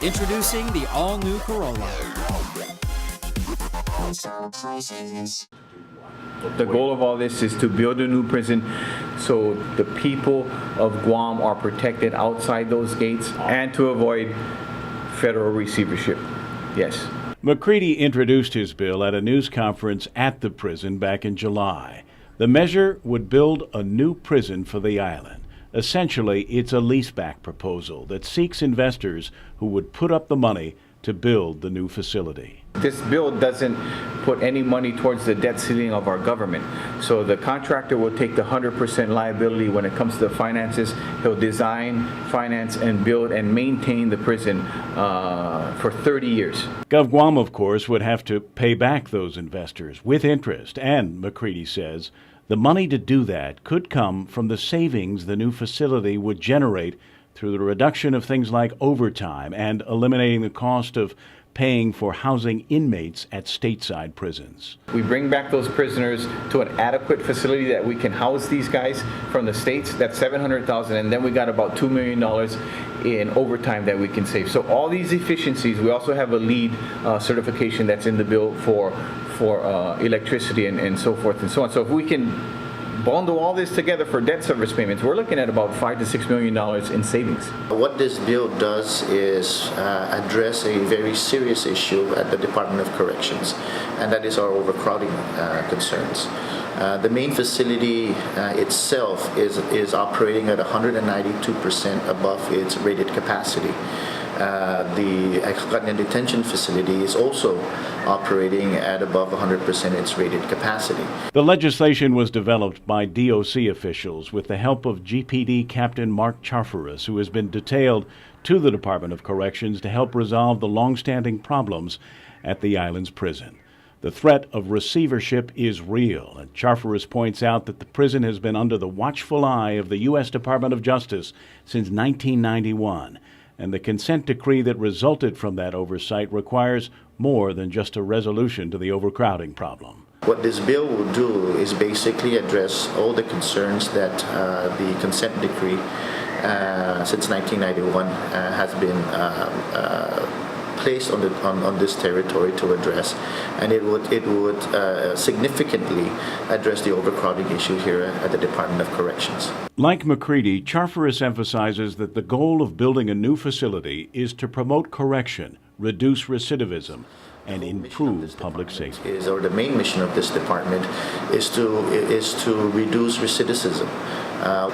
Introducing the all-new Corolla. The goal of all this is to build a new prison so the people of Guam are protected outside those gates and to avoid federal receivership. Yes. McCready introduced his bill at a news conference at the prison back in July. The measure would build a new prison for the island. Essentially, it's a leaseback proposal that seeks investors who would put up the money to build the new facility. This bill doesn't put any money towards the debt ceiling of our government. So the contractor will take the 100% liability when it comes to the finances. He'll design, finance, and build and maintain the prison for 30 years. Gov Guam, of course, would have to pay back those investors with interest, and McCready says the money to do that could come from the savings the new facility would generate through the reduction of things like overtime and eliminating the cost of paying for housing inmates at stateside prisons. We bring back those prisoners to an adequate facility that we can house these guys from the states. That's $700,000, and then we got about $2 million in overtime that we can save. So all these efficiencies, we also have a LEED certification that's in the bill for electricity and so forth and so on. So if we can bundle all this together for debt service payments, we're looking at about $5 to $6 million in savings. What this bill does is address a very serious issue at the Department of Corrections, and that is our overcrowding concerns. The main facility itself is operating at 192% above its rated capacity. The Executive Detention Facility is also operating at above 100% its rated capacity. The legislation was developed by DOC officials with the help of GPD Captain Mark Charfaris, who has been detailed to the Department of Corrections to help resolve the long-standing problems at the island's prison. The threat of receivership is real, and Charfaris points out that the prison has been under the watchful eye of the U.S. Department of Justice since 1991. And the consent decree that resulted from that oversight requires more than just a resolution to the overcrowding problem. What this bill will do is basically address all the concerns that the consent decree since 1991 has been placed on this territory to address, and it would significantly address the overcrowding issue here at the Department of Corrections. Like McCready, Charfaris emphasizes that the goal of building a new facility is to promote correction, reduce recidivism, and improve public safety. The main mission of this department is to reduce recidivism,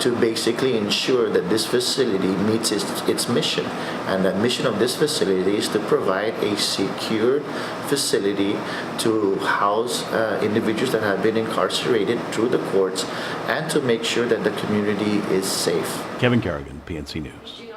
to basically ensure that this facility meets its mission. And the mission of this facility is to provide a secure facility to house individuals that have been incarcerated through the courts and to make sure that the community is safe. Kevin Kerrigan, PNC News.